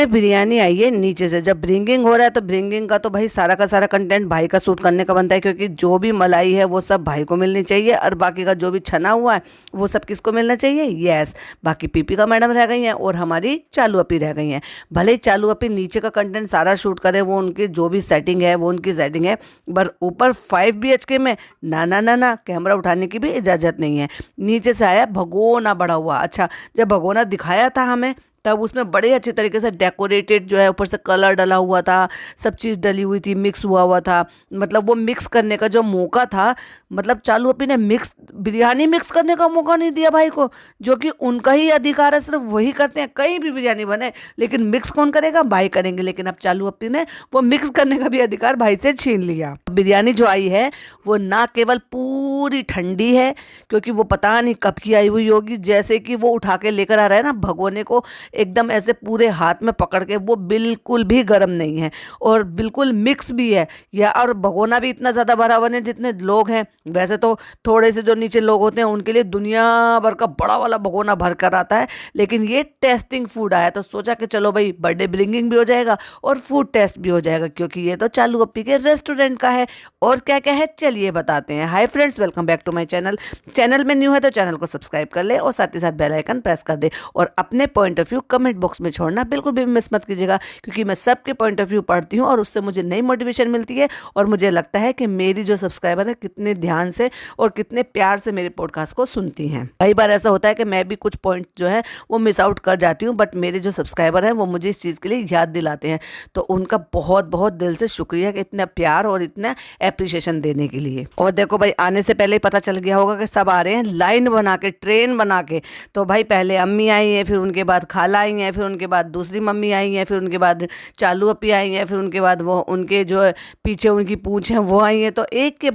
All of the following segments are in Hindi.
में बिरयानी आई है नीचे से। जब ब्रिंगिंग हो रहा है तो ब्रिंगिंग का तो भाई सारा का सारा कंटेंट भाई का शूट करने का बनता है, क्योंकि जो भी मलाई है वो सब भाई को मिलनी चाहिए, और बाकी का जो भी छना हुआ है वो सब किसको मिलना चाहिए? यस, बाकी पीपी का मैडम रह गई हैं और हमारी चालू अपी रह गई हैं। भले ही चालू अपी नीचे का कंटेंट सारा शूट करे, वो उनकी जो भी सेटिंग है वो उनकी सेटिंग है, पर ऊपर 5 BHK में ना ना ना ना कैमरा उठाने की भी इजाज़त नहीं है। नीचे से आया भगोना बड़ा हुआ। अच्छा, जब भगोना दिखाया था हमें तब उसमें बड़े अच्छे तरीके से डेकोरेटेड जो है, ऊपर से कलर डला हुआ था, सब चीज़ डली हुई थी, मिक्स हुआ हुआ था। मतलब वो मिक्स करने का जो मौका था, मतलब चालू अपी ने बिरयानी मिक्स करने का मौका नहीं दिया भाई को, जो कि उनका ही अधिकार है, सिर्फ वही करते हैं। कहीं भी बिरयानी बने लेकिन मिक्स कौन करेगा? भाई करेंगे। लेकिन अब चालू अपी ने वो मिक्स करने का भी अधिकार भाई से छीन लिया। बिरयानी जो आई है वो ना केवल पूरी ठंडी है, क्योंकि वो पता नहीं कब की आई हुई होगी, जैसे कि वो उठा के लेकर आ रहा है ना भगोने को, एकदम ऐसे पूरे हाथ में पकड़ के, वो बिल्कुल भी गर्म नहीं है और बिल्कुल मिक्स भी है। या और भगोना भी इतना ज़्यादा भरा हुआ नहीं जितने लोग हैं। वैसे तो थोड़े से जो नीचे लोग होते हैं उनके लिए दुनिया भर का बड़ा वाला भगोना भर कर आता है, लेकिन ये टेस्टिंग फूड आया तो सोचा कि चलो भाई बर्थडे ब्रिंगिंग भी हो जाएगा और फूड टेस्ट भी हो जाएगा, क्योंकि ये तो चालू अपी के रेस्टोरेंट का है। और क्या क्या है चलिए बताते हैं। Hi friends, welcome back to my channel में न्यू है तो चैनल को सब्सक्राइब कर ले और साथ ही साथ बेल आइकन प्रेस कर दे, और अपने point of view comment box में छोड़ना बिल्कुल भी मिस मत कीजिएगा, क्योंकि मैं सबके पॉइंट ऑफ व्यू पढ़ती हूँ और उससे मुझे नई मोटिवेशन मिलती है, और मुझे लगता है कि मेरी जो सब्सक्राइबर है कितने ध्यान से और कितने प्यार से मेरे पॉडकास्ट को सुनती हैं। कई बार ऐसा होता है कि मैं भी कुछ पॉइंट जो है वो मिस आउट कर जाती हूँ, बट मेरे जो सब्सक्राइबर हैं वो मुझे इस चीज़ के लिए याद दिलाते हैं, तो उनका बहुत बहुत दिल से शुक्रिया कि इतना प्यार और इतना एप्रिसिएशन देने के लिए। और देखो भाई, आने से पहले ही पता चल गया होगा कि सब आ रहे हैं लाइन बना के, ट्रेन बना के। तो भाई पहले अम्मी आई है, फिर उनके बाद खाला आई हैं, फिर उनके बाद दूसरी मम्मी आई हैं, फिर उनके बाद चालू अपी आई हैं, फिर उनके बाद वो उनके जो पीछे उनकी पूंछ हैं वो आई हैं। तो एक के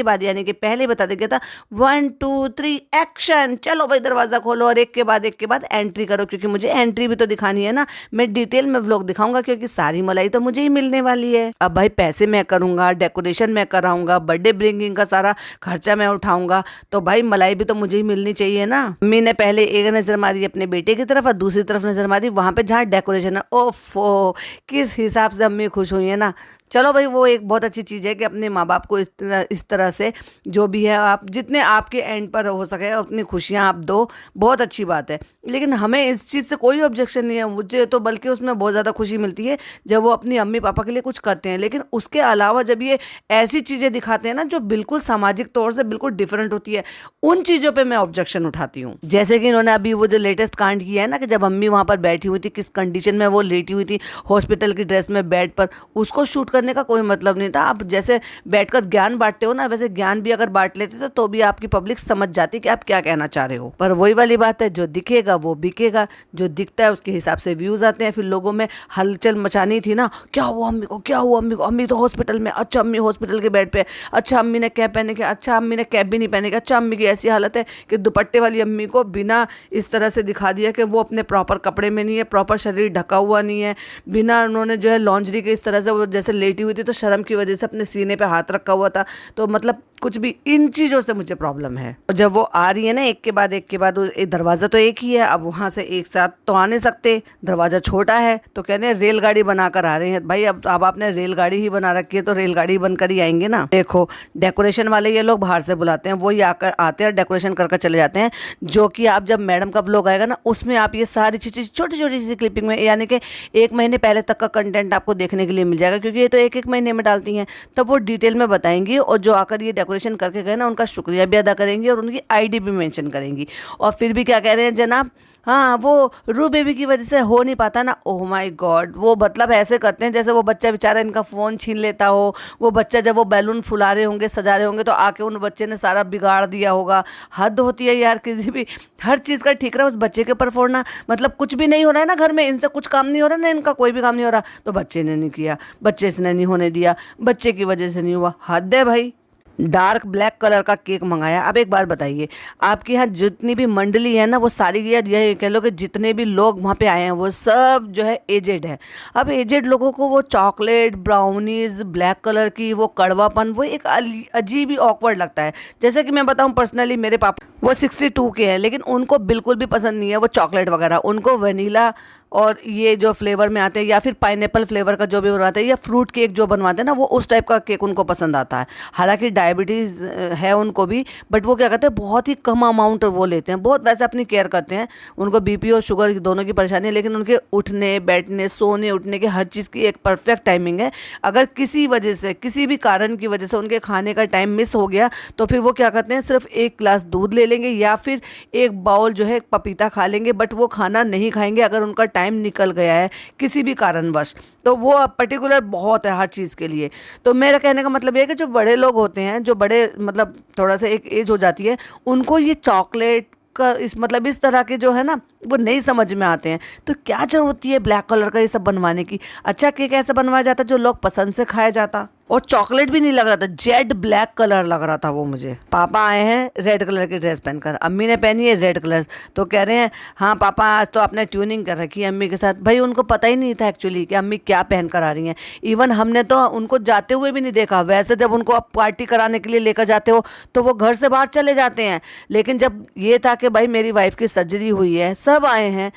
बाद यानी कि पहले बता दिया गया था 1 2 3 एक्शन, चलो भाई दरवाज़ा खोलो और एक के बाद एंट्री करो, क्योंकि मुझे एंट्री भी तो दिखानी है ना। मैं डिटेल में व्लॉग दिखाऊंगा, क्योंकि सारी मलाई तो मुझे ही मिलने वाली है। अब भाई पैसे मैं करूंगा, डेकोरेशन मैं कराऊंगा, बर्थडे ब्रिंगिंग का सारा खर्चा मैं उठाऊंगा, तो भाई मलाई भी तो मुझे ही मिलनी चाहिए ना। मम्मी ने पहले एक नज़र मारी अपने बेटे की तरफ और दूसरी तरफ नज़र मारी वहां पे जहाँ डेकोरेशन है। ओफो, किस हिसाब से अम्मी खुश हुई है ना। चलो भाई, वो एक बहुत अच्छी चीज़ है कि अपने माँ बाप को इस तरह से जो भी है, आप जितने आपके एंड पर हो सके अपनी खुशियाँ आप दो, बहुत अच्छी बात है। लेकिन हमें इस चीज़ से कोई ऑब्जेक्शन नहीं है, मुझे तो बल्कि उसमें बहुत ज़्यादा खुशी मिलती है जब वो अपनी अम्मी पापा के लिए कुछ करते हैं। लेकिन उसके अलावा जब ये ऐसी चीज़ें दिखाते हैं ना जो बिल्कुल सामाजिक तौर से बिल्कुल डिफरेंट होती है, उन चीज़ों पर मैं ऑब्जेक्शन उठाती हूँ। जैसे कि इन्होंने अभी वो जो लेटेस्ट कांड किया है ना, कि जब अम्मी वहाँ पर बैठी हुई थी, किस कंडीशन में वो लेटी हुई थी हॉस्पिटल की ड्रेस में बेड पर, उसको शूट करने का कोई मतलब नहीं था। आप जैसे बैठकर ज्ञान बांटते हो ना, वैसे ज्ञान भी अगर बांट लेते तो भी आपकी पब्लिक समझ जाती कि आप क्या कहना चाह रहे हो। पर वही वाली बात है, जो दिखेगा वो बिकेगा, जो दिखता है उसके हिसाब से व्यूज आते हैं। फिर लोगों में हलचल मचानी थी ना, क्या हुआ अम्मी को, क्या हुआ अम्मी को, अम्मी तो हॉस्पिटल में, अच्छा अम्मी हॉस्पिटल के बेड पे, अच्छा अम्मी ने कैप पहने के, अच्छा अम्मी ने कैप भी नहीं पहने के, अच्छा अम्मी की ऐसी हालत है कि दुपट्टे वाली अम्मी को बिना इस तरह से दिखा दिया कि वो अपने प्रॉपर कपड़े में नहीं है, प्रॉपर शरीर ढका हुआ नहीं है, बिना उन्होंने जो है लॉन्जरी के इस तरह से वो जैसे लेटी हुई थी तो शर्म की वजह से अपने सीने पे हाथ रखा हुआ था। तो मतलब कुछ भी इन चीज़ों से मुझे प्रॉब्लम है। और जब वो आ रही है ना एक के बाद दरवाज़ा तो एक ही है, अब वहाँ से एक साथ तो आ नहीं सकते, दरवाज़ा छोटा है, तो कहते हैं रेलगाड़ी बनाकर आ रहे हैं। भाई अब आपने रेलगाड़ी ही बना रखी है तो रेलगाड़ी बनकर ही आएंगे ना। देखो, डेकोरेशन वाले ये लोग बाहर से बुलाते हैं, वही आकर आते हैं डेकोरेशन कर चले जाते हैं, जो कि आप जब मैडम का व्लॉग आएगा ना उसमें आप ये सारी चीज़ें छोटी छोटी सी क्लिपिंग में, यानी कि 1 महीने पहले तक का कंटेंट आपको देखने के लिए मिल जाएगा, क्योंकि ये तो 1 महीने में डालती हैं, तब वो डिटेल में बताएंगी। और जो आकर ये डेकोरेशन करके गए ना उनका शुक्रिया भी अदा करेंगी और उनकी आईडी भी मेंशन करेंगी। और फिर भी क्या कह रहे हैं जनाब, हाँ वो रू बेबी की वजह से हो नहीं पाता ना। ओह माय गॉड, वो मतलब ऐसे करते हैं जैसे वो बच्चा बेचारा इनका फ़ोन छीन लेता हो। वो बच्चा जब वो बैलून फुला रहे होंगे, सजा रहे होंगे, तो आके उन बच्चे ने सारा बिगाड़ दिया होगा। हद होती है यार, किसी भी हर चीज़ का ठीक रहा उस बच्चे के ऊपर फोड़ना। मतलब कुछ भी नहीं हो रहा है ना घर में, इनसे कुछ काम नहीं हो रहा ना, इनका कोई भी काम नहीं हो रहा, तो बच्चे ने नहीं किया, बच्चे से नहीं होने दिया, बच्चे की वजह से नहीं हुआ। हद है भाई। डार्क ब्लैक कलर का केक मंगाया। अब एक बात बताइए, आपके यहाँ जितनी भी मंडली है ना, वो सारी ये कह लो कि जितने भी लोग वहाँ पे आए हैं वो सब जो है एजेड है। अब एजेड लोगों को वो चॉकलेट ब्राउनीज ब्लैक कलर की वो कड़वापन वो एक अजीब ही ऑकवर्ड लगता है। जैसे कि मैं बताऊँ पर्सनली, मेरे पापा वो 62 के हैं, लेकिन उनको बिल्कुल भी पसंद नहीं है वो चॉकलेट वगैरह। उनको वनीला और ये जो फ्लेवर में आते हैं या फिर पाइनएप्पल फ्लेवर का जो भी बनवाते हैं या फ्रूट केक जो बनवाते हैं ना, वो उस टाइप का केक उनको पसंद आता है। हालांकि डायबिटीज़ है उनको भी, बट वो क्या करते हैं बहुत ही कम अमाउंट वो लेते हैं, बहुत वैसे अपनी केयर करते हैं। उनको बीपी और शुगर दोनों की परेशानी है, लेकिन उनके उठने बैठने सोने उठने के हर चीज़ की एक परफेक्ट टाइमिंग है। अगर किसी वजह से किसी भी कारण की वजह से उनके खाने का टाइम मिस हो गया तो फिर वो क्या करते हैं, सिर्फ एक गिलास दूध ले लेंगे या फिर एक बाउल जो है पपीता खा लेंगे, बट वो खाना नहीं खाएंगे अगर उनका टाइम निकल गया है किसी भी कारणवश। तो वो पर्टिकुलर बहुत है हर चीज़ के लिए। तो मेरा कहने का मतलब ये है कि जो बड़े लोग होते हैं, जो बड़े मतलब थोड़ा सा एक एज हो जाती है, उनको ये चॉकलेट का इस तरह के जो है ना वो नहीं समझ में आते हैं। तो क्या जरूरत होती है ब्लैक कलर का ये सब बनवाने की? अच्छा केक ऐसा बनवाया जाता जो लोग पसंद से खाया जाता। और चॉकलेट भी नहीं लग रहा था, जेड ब्लैक कलर लग रहा था वो मुझे। पापा आए हैं रेड कलर की ड्रेस पहनकर, अम्मी ने पहनी है रेड कलर। तो कह रहे हैं हाँ पापा आज तो आपने ट्यूनिंग कर रखी है अम्मी के साथ। भाई उनको पता ही नहीं था एक्चुअली कि अम्मी क्या पहन कर आ रही हैं। इवन हमने तो उनको जाते हुए भी नहीं देखा। वैसे जब उनको आप पार्टी कराने के लिए लेकर जाते हो तो वो घर से बाहर चले जाते हैं, लेकिन जब ये था कि भाई मेरी वाइफ की सर्जरी हुई है, सब आए हैं,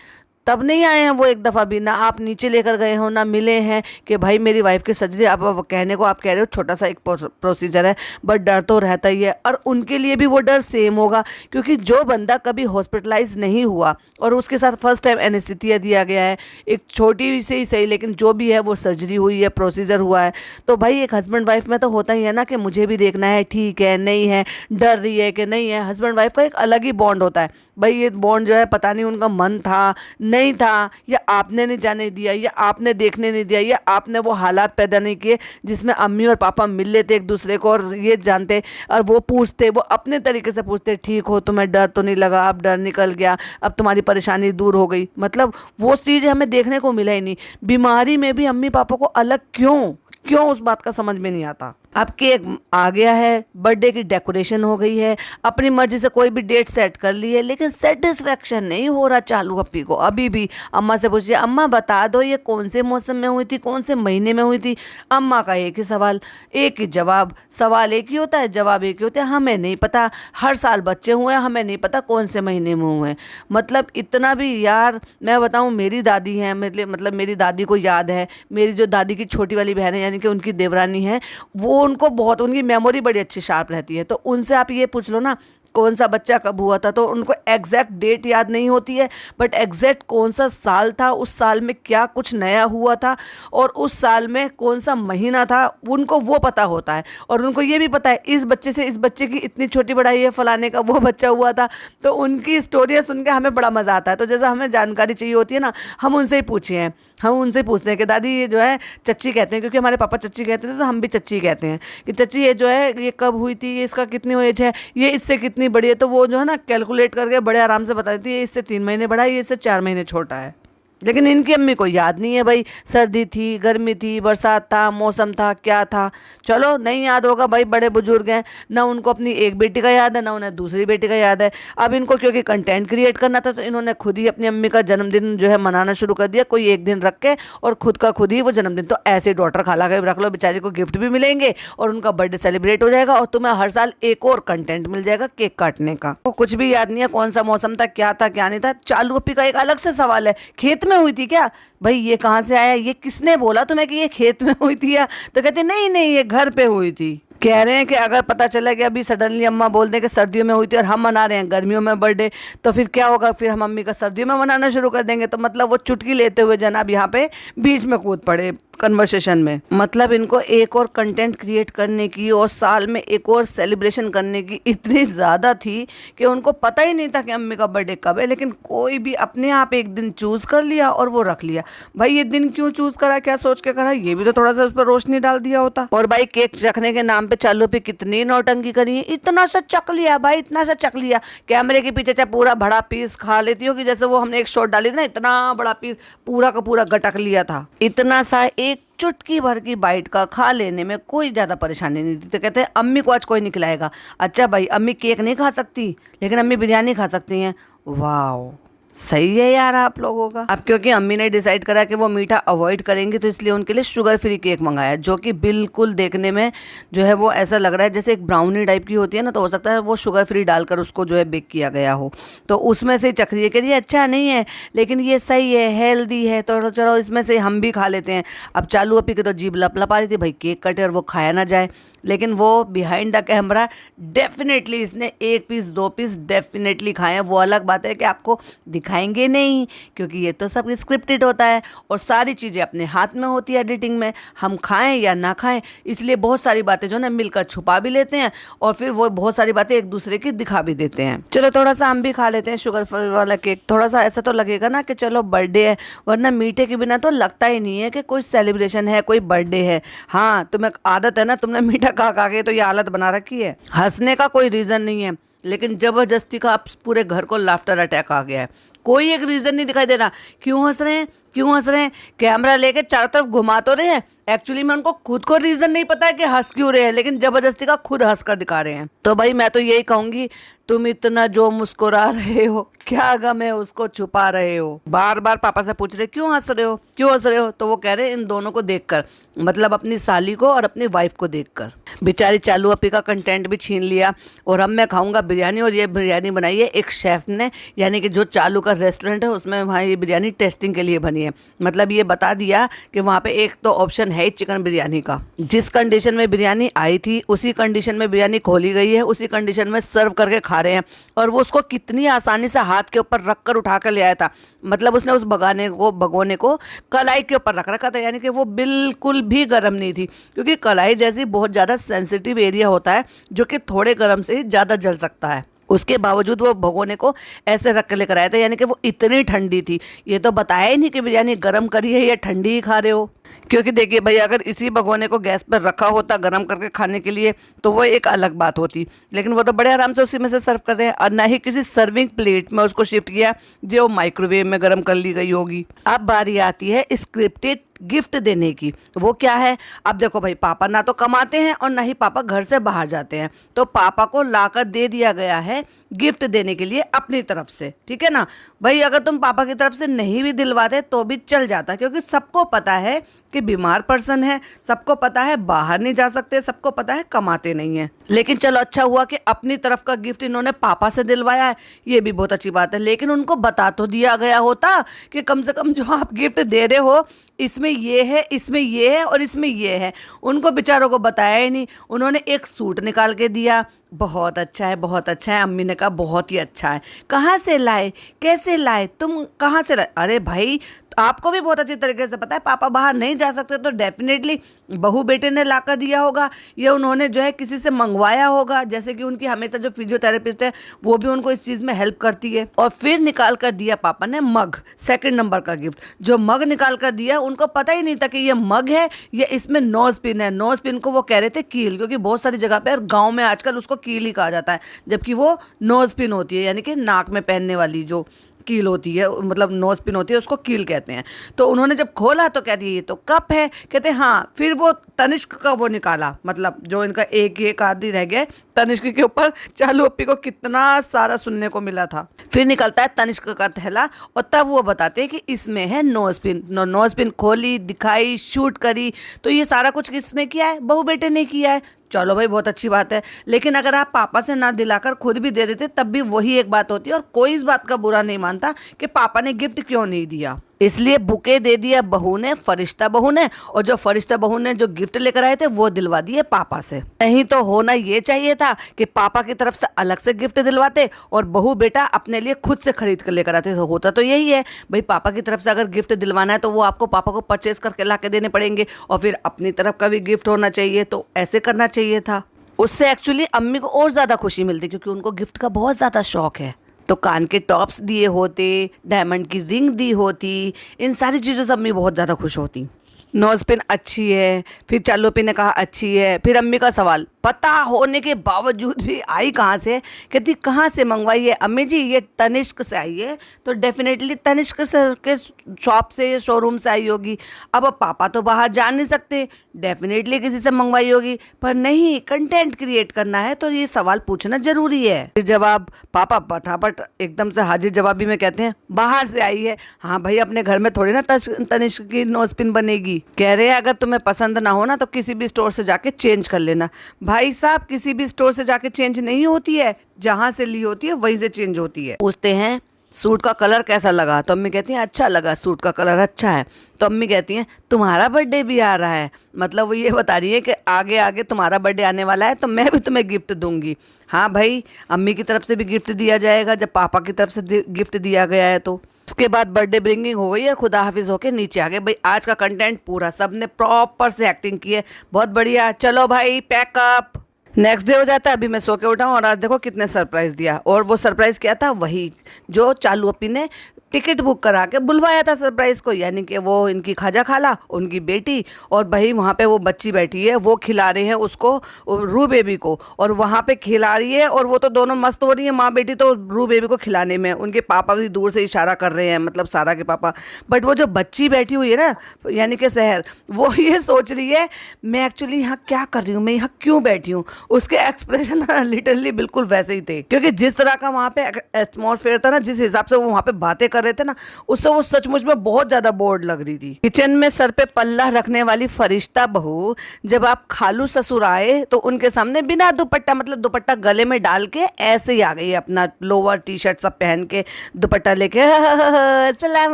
तब नहीं आए हैं वो एक दफ़ा भी। ना आप नीचे लेकर गए हो ना मिले हैं कि भाई मेरी वाइफ की सर्जरी। अब कहने को आप कह रहे हो छोटा सा एक प्रोसीजर है, बट डर तो रहता ही है। और उनके लिए भी वो डर सेम होगा, क्योंकि जो बंदा कभी हॉस्पिटलाइज नहीं हुआ और उसके साथ फर्स्ट टाइम एनेस्थीसिया दिया गया है, एक छोटी से ही सही लेकिन जो भी है वो सर्जरी हुई है, प्रोसीजर हुआ है, तो भाई एक हस्बैंड वाइफ में तो होता ही है ना कि मुझे भी देखना है ठीक है नहीं है, डर रही है कि नहीं है। हस्बैंड वाइफ का एक अलग ही बॉन्ड होता है। भाई ये बॉन्ड जो है पता नहीं उनका मन था नहीं था, या आपने नहीं जाने दिया, या आपने देखने नहीं दिया, या आपने वो हालात पैदा नहीं किए जिसमें अम्मी और पापा मिल लेते एक दूसरे को और ये जानते और वो पूछते, वो अपने तरीके से पूछते ठीक हो, तुम्हें डर तो नहीं लगा, अब डर निकल गया, अब तुम्हारी परेशानी दूर हो गई। मतलब वो चीज़ हमें देखने को मिला ही नहीं। बीमारी में भी अम्मी पापा को अलग क्यों उस बात का समझ में नहीं आता। अब केक आ गया है, बर्थडे की डेकोरेशन हो गई है, अपनी मर्जी से कोई भी डेट सेट कर ली है, लेकिन सेटिस्फेक्शन नहीं हो रहा चालू अप्पी को। अभी भी अम्मा से पूछिए, अम्मा बता दो ये कौन से मौसम में हुई थी, कौन से महीने में हुई थी। अम्मा का एक ही सवाल एक ही जवाब, सवाल एक ही होता है जवाब एक ही होता है, हमें नहीं पता। हर साल बच्चे हुए हैं, हमें नहीं पता कौन से महीने में हुए हैं। मतलब इतना भी यार, मैं बताऊँ मेरी दादी हैं, मतलब मेरी दादी को याद है, मेरी जो दादी की छोटी वाली बहन है यानी कि उनकी देवरानी है, वो उनको बहुत, उनकी मेमोरी बड़ी अच्छी शार्प रहती है। तो उनसे आप ये पूछ लो ना कौन सा बच्चा कब हुआ था, तो उनको एग्जैक्ट डेट याद नहीं होती है, बट एग्जैक्ट कौन सा साल था, उस साल में क्या कुछ नया हुआ था और उस साल में कौन सा महीना था, उनको वो पता होता है। और उनको ये भी पता है इस बच्चे से इस बच्चे की इतनी छोटी बढ़ाई है, फलाने का वो बच्चा हुआ था। तो उनकी स्टोरियाँ सुन के हमें बड़ा मज़ा आता है। तो जैसा हमें जानकारी चाहिए होती है ना, हम उनसे ही पूछे हैं, हम उनसे पूछते हैं कि दादी ये जो है चच्ची कहते हैं, क्योंकि हमारे पापा चच्ची कहते थे तो हम भी चच्ची कहते हैं कि चच्ची ये जो है ये कब हुई थी, ये इसका कितनी एज है, ये इससे कितनी बड़ी है। तो वो जो है ना कैलकुलेट करके बड़े आराम से बता देती है, ये इससे 3 महीने बड़ा है, ये इससे 4 महीने छोटा है। लेकिन इनकी अम्मी को याद नहीं है भाई, सर्दी थी गर्मी थी बरसात था मौसम था क्या था। चलो नहीं याद होगा भाई, बड़े बुजुर्ग हैं, ना उनको अपनी एक बेटी का याद है ना उन्हें दूसरी बेटी का याद है। अब इनको क्योंकि कंटेंट क्रिएट करना था तो इन्होंने खुद ही अपनी अम्मी का जन्मदिन जो है मनाना शुरू कर दिया, कोई एक दिन रख के और खुद का खुद ही वो जन्मदिन। तो ऐसे डॉटर खाला के रख लो, बेचारी को गिफ्ट भी मिलेंगे और उनका बर्थडे सेलिब्रेट हो जाएगा और तुम्हें हर साल एक और कंटेंट मिल जाएगा केक काटने का। तो कुछ भी याद नहीं है कौन सा मौसम था क्या नहीं था। चालू अप्पी का एक अलग से सवाल है, खेत में हुई थी क्या? भाई ये कहाँ से आया, ये किसने बोला तुम्हें कि ये खेत में हुई थी? या तो कहते नहीं ये घर पे हुई थी। कह रहे हैं कि अगर पता चला कि अभी सडनली अम्मा बोल दें कि सर्दियों में हुई थी और हम मना रहे हैं गर्मियों में बर्थडे, तो फिर क्या होगा? फिर हम मम्मी का सर्दियों में मनाना शुरू कर देंगे। तो मतलब वो चुटकी लेते हुए जनाब यहाँ पे बीच में कूद पड़े कन्वर्सेशन में। मतलब इनको एक और कंटेंट क्रिएट करने की और साल में एक और सेलिब्रेशन करने की इतनी ज़्यादा थी कि उनको पता ही नहीं था कि अम्मी का बर्थडे कब है, लेकिन कोई भी अपने आप एक दिन चूज़ कर लिया और वो रख लिया। भाई ये दिन क्यों चूज़ करा, क्या सोच के करा, ये भी तो थोड़ा सा उस पर रोशनी डाल दिया होता। और भाई केक रखने के नाम पे चालू पे कितनी नौटंकी करी है, इतना सा चक लिया भाई, इतना सा चक लिया। कैमरे के पीछे चाहे पूरा बड़ा पीस खा लेती हो कि जैसे वो हमने एक शॉट डाली ना, इतना बड़ा पीस पूरा का पूरा गटक लिया था। इतना सा एक चुटकी भर की बाइट का खा लेने में कोई ज़्यादा परेशानी नहीं थी। तो कहते हैं अम्मी को आज कोई नहीं खिलाएगा। अच्छा भाई, अम्मी केक नहीं खा सकती लेकिन अम्मी बिरयानी खा सकती हैं। वाह, सही है यार आप लोगों का। अब क्योंकि अम्मी ने डिसाइड करा कि वो मीठा अवॉइड करेंगी तो इसलिए उनके लिए शुगर फ्री केक मंगाया, जो कि बिल्कुल देखने में जो है वो ऐसा लग रहा है जैसे एक ब्राउनी टाइप की होती है ना, तो हो सकता है वो शुगर फ्री डालकर उसको जो है बेक किया गया हो। तो उसमें से चख रही है कि ये अच्छा नहीं है लेकिन ये सही है, हेल्दी है, तो चलो इसमें से हम भी खा लेते हैं। अब चालू अपी के तो जीभ लपलपा रही थी, भाई केक कटे और वो खाया ना जाए, लेकिन वो बिहाइंड द कैमरा डेफिनेटली इसने 1 पीस 2 पीस डेफिनेटली खाए हैं। वो अलग बात है कि आपको दिखाएंगे नहीं क्योंकि ये तो सब स्क्रिप्टेड होता है और सारी चीज़ें अपने हाथ में होती है एडिटिंग में, हम खाएं या ना खाएं, इसलिए बहुत सारी बातें जो है मिलकर छुपा भी लेते हैं और फिर वो बहुत सारी बातें एक दूसरे की दिखा भी देते हैं। चलो थोड़ा सा हम भी खा लेते हैं शुगर फ्री वाला केक, थोड़ा सा ऐसा तो लगेगा ना कि चलो बर्थडे है, वरना मीठे के बिना तो लगता ही नहीं है कि कोई सेलिब्रेशन है, कोई बर्थडे है। हाँ, तुम्हें आदत है ना, तुमने मीठा खा के तो ये हालत बना रखी है। हंसने का कोई रीजन नहीं है लेकिन जबरदस्ती का आप पूरे घर को लाफ्टर अटैक आ गया है। कोई एक रीजन नहीं दिखाई दे रहा, क्यों हंस रहे हैं, क्यों हंस रहे हैं, कैमरा लेके चारों तरफ घुमा तो रहे हैं, एक्चुअली में उनको खुद को रीजन नहीं पता है कि हंस क्यों रहे हैं, लेकिन जबरदस्ती का खुद हंस कर दिखा रहे हैं। तो भाई मैं तो यही कहूंगी, तुम इतना जो मुस्कुरा रहे हो, क्या गम है उसको छुपा रहे हो। बार बार पापा से पूछ रहे क्यों हंस रहे हो, क्यों हंस रहे हो, तो वो कह रहे इन दोनों को देखकर, मतलब अपनी साली को और अपनी वाइफ को देखकर। बेचारी चालू अपी का कंटेंट भी छीन लिया और अब मैं खाऊंगा बिरयानी, और ये बिरयानी बनाई है एक शेफ ने, यानी कि जो चालू का रेस्टोरेंट है उसमें वहाँ ये बिरयानी टेस्टिंग के लिए बनी है। मतलब ये बता दिया कि वहाँ पे एक तो ऑप्शन है चिकन बिरयानी का, जिस कंडीशन में बिरयानी आई थी उसी कंडीशन में बिरयानी खोली गई है, उसी कंडीशन में सर्व करके खा रहे हैं। और वो उसको कितनी आसानी से हाथ के ऊपर रख कर उठा कर ले आया था, मतलब उसने उस भगोने को कलाई के ऊपर रख रखा था, यानी कि वो बिल्कुल भी गर्म नहीं थी, क्योंकि कलाई जैसी बहुत ज़्यादा सेंसिटिव एरिया होता है जो कि थोड़े गर्म से ही ज़्यादा जल सकता है। उसके बावजूद वो भगोने को ऐसे रख के लेकर आया था, यानी कि वो इतनी ठंडी थी। ये तो बताया ही नहीं कि बिरयानी गर्म करी है या ठंडी ही खा रहे हो, क्योंकि देखिए भाई अगर इसी भगोने को गैस पर रखा होता गर्म करके खाने के लिए तो वो एक अलग बात होती, लेकिन वो तो बड़े आराम से उसी में से सर्व कर रहे हैं, और ना ही किसी सर्विंग प्लेट में उसको शिफ्ट किया जो माइक्रोवेव में गर्म कर ली गई होगी। अब बारी आती है स्क्रिप्टेड गिफ्ट देने की। वो क्या है, अब देखो भाई पापा ना तो कमाते हैं और ना ही पापा घर से बाहर जाते हैं, तो पापा को लाकर दे दिया गया है गिफ्ट देने के लिए अपनी तरफ से, ठीक है ना भाई। अगर तुम पापा की तरफ से नहीं भी दिलवाते तो भी चल जाता, क्योंकि सबको पता है कि बीमार पर्सन है, सबको पता है बाहर नहीं जा सकते, सबको पता है कमाते नहीं है। लेकिन चलो अच्छा हुआ कि अपनी तरफ का गिफ्ट इन्होंने पापा से दिलवाया है, ये भी बहुत अच्छी बात है। लेकिन उनको बता तो दिया गया होता कि कम से कम जो आप गिफ्ट दे रहे हो इसमें ये है, इसमें ये है और इसमें ये है। उनको बेचारों को बताया ही नहीं। उन्होंने एक सूट निकाल के दिया, बहुत अच्छा है, बहुत अच्छा है। अम्मी ने कहा बहुत ही अच्छा है। कहाँ से लाए, कैसे लाए, तुम कहाँ से लाए? अरे भाई आपको भी बहुत अच्छी तरीके से पता है पापा बाहर नहीं जा सकते, तो डेफिनेटली बहू बेटे ने ला कर दिया होगा, ये उन्होंने जो है किसी से मंगवाया होगा। जैसे कि उनकी हमेशा जो फिजियोथेरेपिस्ट है वो भी उनको इस चीज़ में हेल्प करती है। और फिर निकाल कर दिया पापा ने मग, सेकंड नंबर का गिफ्ट। जो मग निकाल कर दिया उनको पता ही नहीं था कि ये मग है, ये इसमें नोज पिन है। नोज पिन को वो कह रहे थे कील, क्योंकि बहुत सारी जगह पे गाँव में आजकल उसको कील ही कहा जाता है, जबकि वो नोज पिन होती है, यानी कि नाक में पहनने वाली जो कील होती है, मतलब नोज पिन होती है, उसको कील कहते हैं। तो उन्होंने जब खोला तो कह दिया ये तो कप है, कहते हाँ। फिर वो तनिष्क का वो निकाला, मतलब जो इनका एक आदि रह गया, तनिष्क के ऊपर चालू अप्पी को कितना सारा सुनने को मिला था। फिर निकलता है तनिष्क का थैला और तब वो बताते हैं कि इसमें है नोज पिन। नोज पिन खोली, दिखाई, शूट करी, तो ये सारा कुछ किसने किया है? बहू बेटे ने किया है। चलो भाई बहुत अच्छी बात है। लेकिन अगर आप पापा से ना दिलाकर खुद भी दे देते तब भी वही एक बात होती है, और कोई इस बात का बुरा नहीं मानता कि पापा ने गिफ्ट क्यों नहीं दिया। इसलिए बुके दे दिया बहू ने, फरिश्ता बहू ने, और जो फरिश्ता बहू ने जो गिफ्ट लेकर आए थे वो दिलवा दिए पापा से। नहीं तो होना ये चाहिए था कि पापा की तरफ से अलग से गिफ्ट दिलवाते और बहू बेटा अपने लिए खुद से खरीद कर लेकर आते। तो होता तो यही है भाई, पापा की तरफ से अगर गिफ्ट दिलवाना है तो वो आपको पापा को परचेज करके ला के देने पड़ेंगे, और फिर अपनी तरफ का भी गिफ्ट होना चाहिए, तो ऐसे करना चाहिए था। उससे एक्चुअली अम्मी को और ज़्यादा खुशी मिलती, क्योंकि उनको गिफ्ट का बहुत ज़्यादा शौक है। तो कान के टॉप्स दिए होते, डायमंड की रिंग दी होती, इन सारी चीज़ों से अम्मी बहुत ज़्यादा खुश होती। नोज पिन अच्छी है, फिर चालू पिन ने कहा अच्छी है। फिर अम्मी का सवाल पता होने के बावजूद भी आई कहाँ से, कहती कहाँ से मंगवाई है अम्मी जी, ये तनिष्क से आई है। तो डेफिनेटली तनिष्क के शॉप से, शोरूम से आई होगी। अब पापा तो बाहर जा नहीं सकते, डेफिनेटली किसी से मंगवाई होगी। पर नहीं, कंटेंट क्रिएट करना है तो ये सवाल पूछना जरूरी है। फिर जवाब पापा फटाफट एकदम से हाजिर जवाबी में कहते हैं बाहर से आई है। हाँ भाई, अपने घर में थोड़ी ना तनिष्क की नोज पिन बनेगी। कह रहे हैं अगर तुम्हें पसंद ना हो ना तो किसी भी स्टोर से जाके चेंज कर लेना। भाई साहब, किसी भी स्टोर से जाके चेंज नहीं होती है, जहां से ली होती है वहीं से चेंज होती है। पूछते हैं सूट का कलर कैसा लगा, तो अम्मी कहती हैं अच्छा लगा, सूट का कलर अच्छा है। तो अम्मी कहती हैं तुम्हारा बर्थडे भी आ रहा है, मतलब वो ये बता रही है कि आगे आगे तुम्हारा बर्थडे आने वाला है तो मैं भी तुम्हें गिफ्ट दूंगी। हाँ भाई, अम्मी की तरफ से भी गिफ्ट दिया जाएगा जब पापा की तरफ से गिफ्ट दिया गया है। तो उसके बाद बर्थडे ब्रिंगिंग हो गई है, खुदा हाफिज होके नीचे आ गए। भाई आज का कंटेंट पूरा सबने प्रॉपर से एक्टिंग की है, बहुत बढ़िया। चलो भाई पैकअप। नेक्स्ट डे हो जाता है। अभी मैं सो के उठा हूँ और आज देखो कितने सरप्राइज दिया। और वो सरप्राइज क्या था, वही जो चालू अपी ने टिकट बुक करा के बुलवाया था सरप्राइज को, यानी कि वो इनकी खाजा खाला, उनकी बेटी, और भाई वहाँ पे वो बच्ची बैठी है, वो खिला रहे हैं उसको, रू बेबी को, और वहाँ पे खिला रही है और वो तो दोनों मस्त हो रही है, माँ बेटी तो रू बेबी को खिलाने में। उनके पापा भी दूर से इशारा कर रहे हैं, मतलब सारा के पापा। बट वो जो बच्ची बैठी हुई है ना, यानी कि सहर, वो ये सोच रही है मैं एक्चुअली यहाँ क्या कर रही हूँ, मैं यहाँ क्यों बैठी हूँ। उसके एक्सप्रेशन लिटरली बिल्कुल वैसे ही थे, क्योंकि जिस तरह का वहाँ पे एटमॉस्फेयर था ना, जिस हिसाब से वो वहाँ पे बातें कर रहे थे ना, उससे वो सचमुच में बहुत ज्यादा बोर्ड लग रही थी। किचन में सर पे पल्ला रखने वाली फरिश्ता बहू जब आप खालू ससुर आए तो उनके सामने बिना दुपट्टा, मतलब दुपट्टा गले में डाल के ऐसे ही आ गई, अपना लोअर टी शर्ट सब पहन के, दुपट्टा लेके अस्सलाम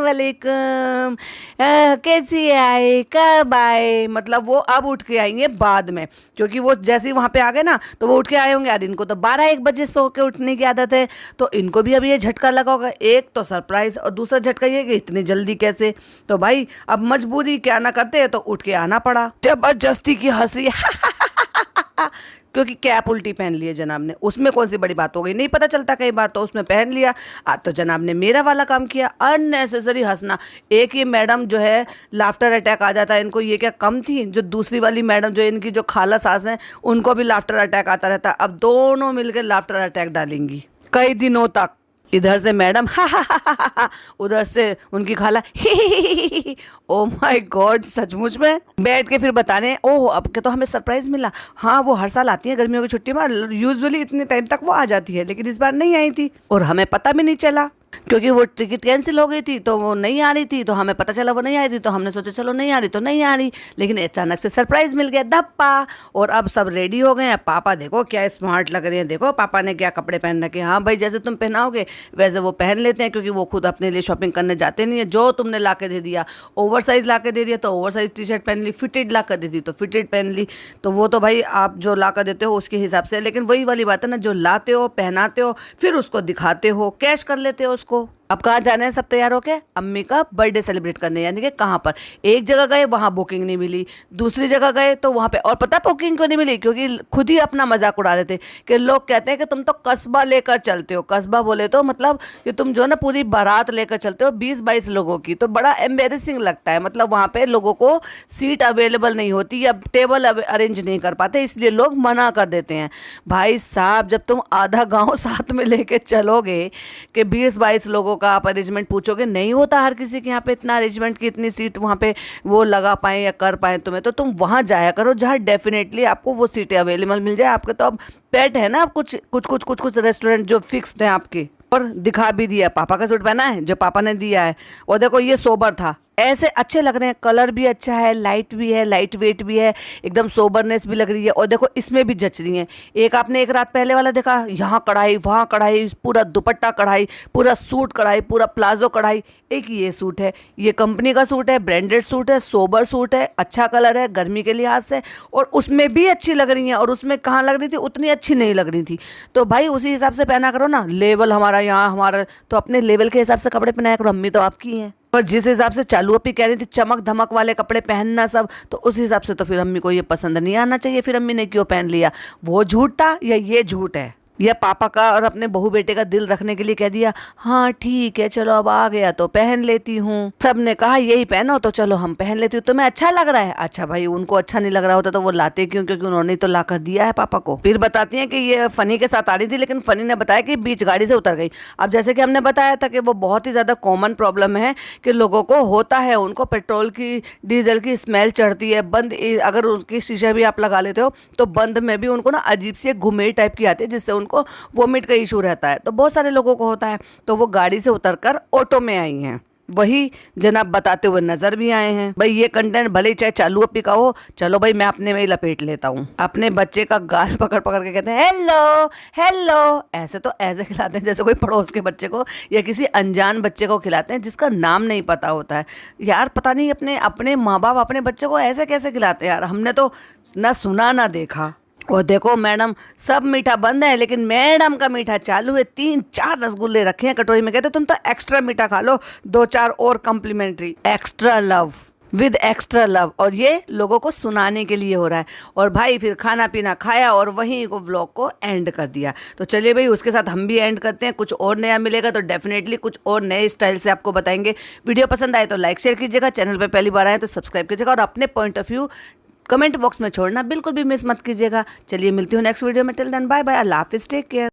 वालेकुम, कैसी आए, कब आए। मतलब वो अब उठ के आएंगे बाद में, क्योंकि वो जैसे ही वहां पे आ गए ना तो वो उठ के आए होंगे। यार इनको तो 12-1 बजे सो के उठने की आदत है, तो इनको भी अभी ये झटका लगा होगा। एक तो सरप्राइज और दूसरा झटका ये कि इतनी जल्दी कैसे। तो भाई अब मजबूरी क्या ना करते तो उठ के आना पड़ा। जबरदस्ती की हंसी क्योंकि कैप उल्टी पहन ली है जनाब ने, उसमें कौन सी बड़ी बात हो गई, नहीं पता चलता कई बार, तो उसमें पहन लिया। आज तो जनाब ने मेरा वाला काम किया, अननेसेसरी हंसना। एक ये मैडम जो है लाफ्टर अटैक आ जाता है इनको, ये क्या कम थी, जो दूसरी वाली मैडम जो इनकी जो खाला सास हैं उनको भी लाफ्टर अटैक आता रहता है। अब दोनों मिलकर लाफ्टर अटैक डालेंगी कई दिनों तक। इधर से मैडम उधर से उनकी खाला ओ माय गॉड, सचमुच में बैठ के फिर बताने ओह अब के तो हमें सरप्राइज मिला। हाँ वो हर साल आती है गर्मियों की छुट्टी में, यूजुअली इतने टाइम तक वो आ जाती है, लेकिन इस बार नहीं आई थी और हमें पता भी नहीं चला, क्योंकि वो टिकट कैंसिल हो गई थी तो वो नहीं आ रही थी। तो हमें पता चला वो नहीं आ रही थी, तो हमने सोचा चलो नहीं आ रही तो नहीं आ रही, लेकिन अचानक से सरप्राइज मिल गया धप्पा। और अब सब रेडी हो गए हैं। पापा देखो क्या स्मार्ट लग रहे हैं, देखो पापा ने क्या कपड़े पहन रखे। हाँ भाई, जैसे तुम पहनाओगे वैसे वो पहन लेते हैं, क्योंकि वो खुद अपने लिए शॉपिंग करने जाते नहीं है। जो तुमने ला के दे दिया, ओवर साइज ला के दे दिया तो ओवर साइज टी शर्ट पहन ली, फिटेड ला कर दे दी तो फिटेड पहन ली। तो वो तो भाई आप जो ला कर देते हो उसके हिसाब से, लेकिन वही वाली बात है ना, जो लाते हो पहनाते हो फिर उसको दिखाते हो, कैश कर लेते हो उसको। अब कहाँ जाना है सब तैयार होके, अम्मी का बर्थडे सेलिब्रेट करने, यानी कि कहाँ पर। एक जगह गए वहाँ बुकिंग नहीं मिली, दूसरी जगह गए तो वहाँ पे, और पता बुकिंग क्यों नहीं मिली, क्योंकि खुद ही अपना मजाक उड़ा रहे थे कि लोग कहते हैं कि तुम तो कस्बा लेकर चलते हो। कस्बा बोले तो मतलब कि तुम जो ना पूरी बारात लेकर चलते हो 20-22 लोगों की, तो बड़ा एम्बेरसिंग लगता है। मतलब वहाँ पे लोगों को सीट अवेलेबल नहीं होती या टेबल अरेंज नहीं कर पाते, इसलिए लोग मना कर देते हैं। भाई साहब, जब तुम आधा गाँव साथ में लेके चलोगे कि 20-22 लोगों का आप अरेंजमेंट पूछोगे, नहीं होता हर किसी के यहाँ पे इतना अरेंजमेंट की इतनी सीट वहाँ पे वो लगा पाए या कर पाए तुम्हें, तो तुम वहाँ जाया करो जहाँ डेफिनेटली आपको वो सीटें अवेलेबल मिल जाए। आपके तो अब पेट है ना, कुछ रेस्टोरेंट जो फिक्स्ड हैं आपके। और दिखा भी दिया, पापा का सूट पहना है जो पापा ने दिया है, और देखो ये सोबर था, ऐसे अच्छे लग रहे हैं, कलर भी अच्छा है, लाइट भी है, लाइट वेट भी है, एकदम सोबरनेस भी लग रही है। और देखो इसमें भी जच रही है। एक आपने एक रात पहले वाला देखा, यहाँ कढ़ाई वहाँ कढ़ाई, पूरा दुपट्टा कढ़ाई, पूरा सूट कढ़ाई, पूरा प्लाजो कढ़ाई। एक ये सूट है, ये कंपनी का सूट है, ब्रांडेड सूट है, सोबर सूट है, अच्छा कलर है गर्मी के लिहाज से, और उसमें भी अच्छी लग रही है। और उसमें कहाँ लग रही थी, उतनी अच्छी नहीं लग रही थी। तो भाई उसी हिसाब से पहना करो ना, लेवल हमारा यहाँ, हमारा तो अपने लेवल के हिसाब से कपड़े पहनाया करो। अम्मी तो आपकी हैं, और जिस हिसाब से चालू अपी कह रही थी चमक धमक वाले कपड़े पहनना सब, तो उस हिसाब से तो फिर अम्मी को ये पसंद नहीं आना चाहिए। फिर अम्मी ने क्यों पहन लिया, वो झूठ था या ये झूठ है। या पापा का और अपने बहू बेटे का दिल रखने के लिए कह दिया हाँ ठीक है चलो अब आ गया तो पहन लेती हूँ। सबने कहा यही पहनो तो चलो हम पहन लेती हूँ, तुम्हें अच्छा लग रहा है। अच्छा भाई उनको अच्छा नहीं लग रहा होता तो वो लाते क्यों, क्योंकि उन्होंने तो ला कर दिया है पापा को। फिर बताती हैं कि ये फनी के साथ आ रही थी, लेकिन फनी ने बताया कि बीच गाड़ी से उतर गई। अब जैसे कि हमने बताया था कि वो बहुत ही ज्यादा कॉमन प्रॉब्लम है कि लोगों को होता है, उनको पेट्रोल की डीजल की स्मेल चढ़ती है। बंद अगर उसकी शीशे भी आप लगा लेते हो तो बंद में भी उनको ना अजीब सी घुमेर टाइप की आती है, जिससे उनको वोमिट का इशू रहता है। तो बहुत सारे लोगों को होता है। तो वो गाड़ी से उतरकर ऑटो में आई हैं। वही जनाब बताते हुए नजर भी आए हैं। भाई ये कंटेंट भले ही चाहे चालू अपी का हो, चलो भाई मैं अपने में ही लपेट लेता हूँ। अपने बच्चे का गाल पकड़ पकड़ के कहते हैं हेलो हेलो, ऐसे तो ऐसे खिलाते हैं जैसे कोई पड़ोस के बच्चे को या किसी अनजान बच्चे को खिलाते हैं जिसका नाम नहीं पता होता है। यार पता नहीं अपने अपने माँ बाप अपने बच्चों को ऐसे कैसे खिलाते हैं यार, हमने तो ना सुना ना देखा। और देखो मैडम सब मीठा बंद है लेकिन मैडम का मीठा चालू है। 3-4 रसगुल्ले रखे हैं कटोरी में, कहते तुम तो एक्स्ट्रा मीठा खा लो, 2-4 और complimentary, extra love with extra love. और ये लोगों को सुनाने के लिए हो रहा है। और भाई फिर खाना पीना खाया और वहीं को व्लॉग को एंड कर दिया। तो चलिए भाई उसके साथ हम भी एंड करते हैं। कुछ और नया मिलेगा तो डेफिनेटली कुछ और नए स्टाइल से आपको बताएंगे। वीडियो पसंद आए तो लाइक शेयर कीजिएगा, चैनल पर पहली बार आए तो सब्सक्राइब कीजिएगा और अपने point of view comment box में छोड़ना बिल्कुल भी मिस मत कीजिएगा। चलिए मिलती हूँ नेक्स्ट वीडियो में। टिल देन बाय बाय, अल्लाह हाफिज़, टेक केयर।